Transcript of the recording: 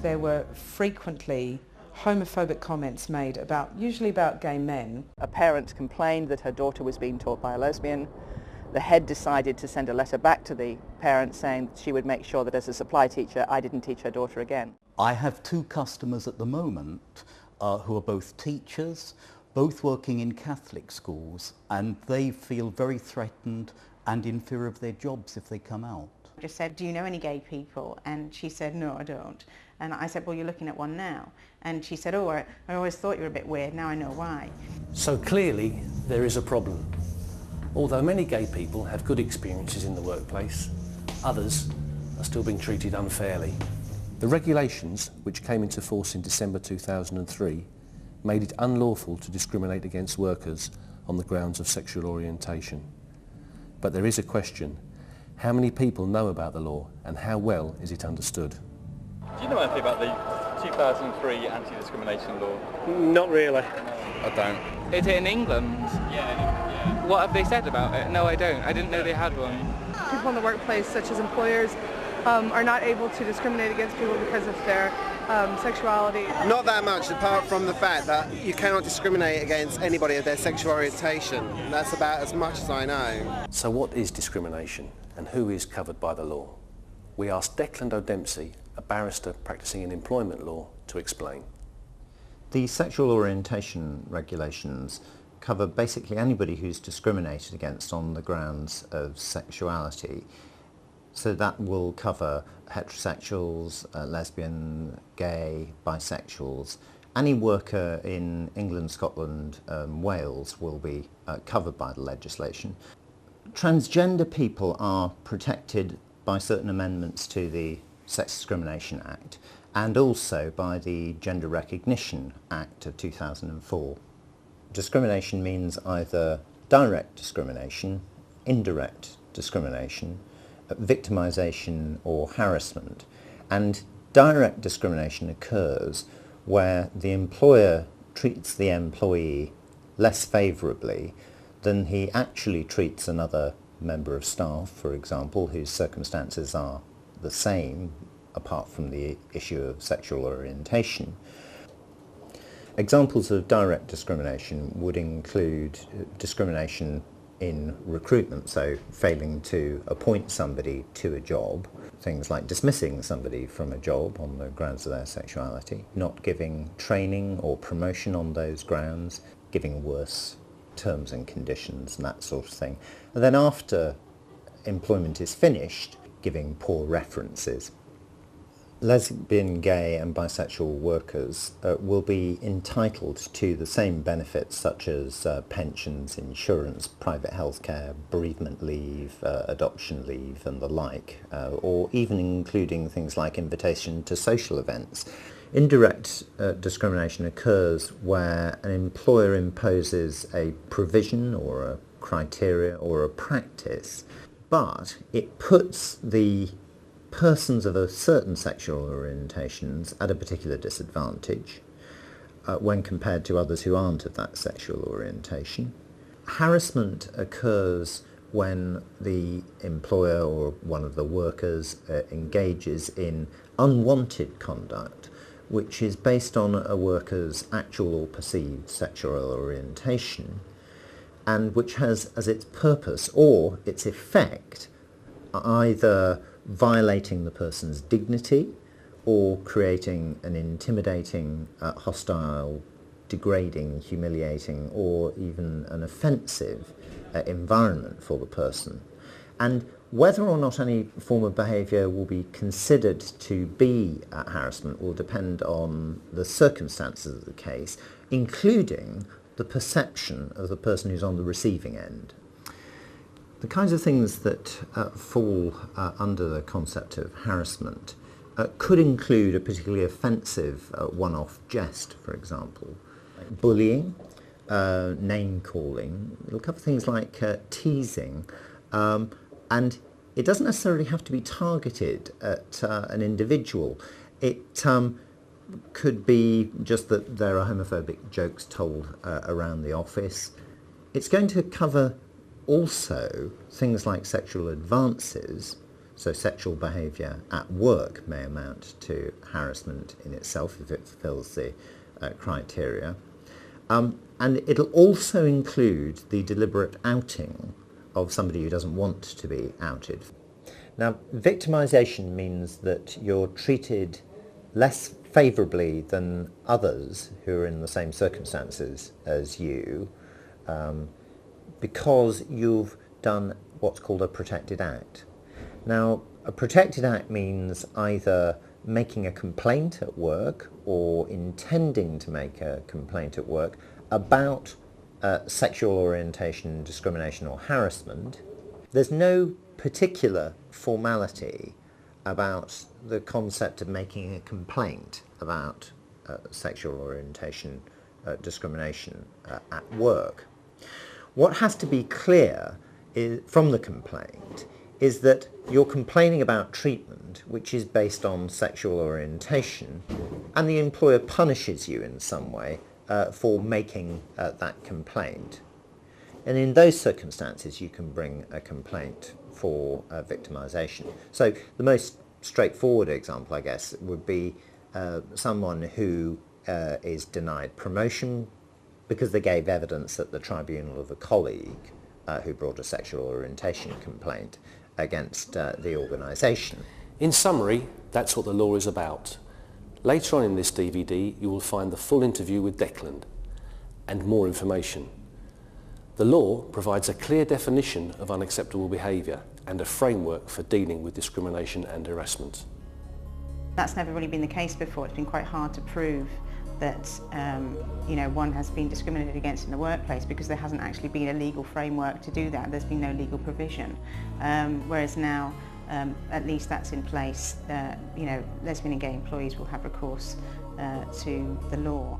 There were frequently homophobic comments made usually about gay men. A parent complained that her daughter was being taught by a lesbian. The head decided to send a letter back to the parent saying that she would make sure that as a supply teacher I didn't teach her daughter again. I have two customers at the moment who are both teachers, both working in Catholic schools, and they feel very threatened and in fear of their jobs if they come out. I just said, do you know any gay people? And she said, no, I don't. And I said, well, you're looking at one now. And she said, oh, I always thought you were a bit weird, now I know why. So clearly there is a problem. Although many gay people have good experiences in the workplace, others are still being treated unfairly. The regulations, which came into force in December 2003, made it unlawful to discriminate against workers on the grounds of sexual orientation. But there is a question. How many people know about the law and how well is it understood? Do you know anything about the 2003 anti-discrimination law? Not really. I don't. Is it in England? Yeah. What have they said about it? No, I don't. I didn't know they had one. People in the workplace, such as employers, are not able to discriminate against people because of their sexuality. Not that much, apart from the fact that you cannot discriminate against anybody of their sexual orientation. That's about as much as I know. So what is discrimination and who is covered by the law? We asked Declan O'Dempsey, a barrister practising in employment law, to explain. The sexual orientation regulations cover basically anybody who's discriminated against on the grounds of sexuality. So that will cover heterosexuals, lesbian, gay, bisexuals. Any worker in England, Scotland, Wales will be covered by the legislation. Transgender people are protected by certain amendments to the Sex Discrimination Act and also by the Gender Recognition Act of 2004. Discrimination means either direct discrimination, indirect discrimination, victimisation or harassment, and direct discrimination occurs where the employer treats the employee less favourably than he actually treats another member of staff, for example, whose circumstances are the same apart from the issue of sexual orientation. Examples of direct discrimination would include discrimination in recruitment, so failing to appoint somebody to a job, things like dismissing somebody from a job on the grounds of their sexuality, not giving training or promotion on those grounds, giving worse terms and conditions and that sort of thing. And then after employment is finished, giving poor references. Lesbian, gay and bisexual workers will be entitled to the same benefits such as pensions, insurance, private healthcare, bereavement leave, adoption leave and the like, or even including things like invitation to social events. Indirect discrimination occurs where an employer imposes a provision or a criteria or a practice, but it puts the persons of a certain sexual orientations at a particular disadvantage when compared to others who aren't of that sexual orientation. Harassment occurs when the employer or one of the workers engages in unwanted conduct which is based on a worker's actual or perceived sexual orientation and which has as its purpose or its effect either violating the person's dignity or creating an intimidating, hostile, degrading, humiliating or even an offensive environment for the person. And whether or not any form of behaviour will be considered to be harassment will depend on the circumstances of the case, including the perception of the person who's on the receiving end. The kinds of things that fall under the concept of harassment could include a particularly offensive one-off jest, for example, like bullying, name-calling. It'll cover things like teasing, and it doesn't necessarily have to be targeted at an individual. It could be just that there are homophobic jokes told around the office. It's going to cover also things like sexual advances, so sexual behaviour at work may amount to harassment in itself if it fulfills the criteria. And it'll also include the deliberate outing of somebody who doesn't want to be outed. Now, victimisation means that you're treated less favourably than others who are in the same circumstances as you because you've done what's called a protected act. Now, a protected act means either making a complaint at work or intending to make a complaint at work about sexual orientation, discrimination or harassment. There's no particular formality about the concept of making a complaint about sexual orientation, discrimination at work. What has to be clear from the complaint is that you're complaining about treatment which is based on sexual orientation, and the employer punishes you in some way for making that complaint. And in those circumstances you can bring a complaint for victimisation. So the most straightforward example, I guess, would be someone who is denied promotion because they gave evidence at the tribunal of a colleague who brought a sexual orientation complaint against the organisation. In summary, that's what the law is about. Later on in this DVD you will find the full interview with Declan and more information. The law provides a clear definition of unacceptable behaviour and a framework for dealing with discrimination and harassment. That's never really been the case before. It's been quite hard to prove that one has been discriminated against in the workplace because there hasn't actually been a legal framework to do that. There's been no legal provision. Whereas now, at least that's in place. Lesbian and gay employees will have recourse to the law.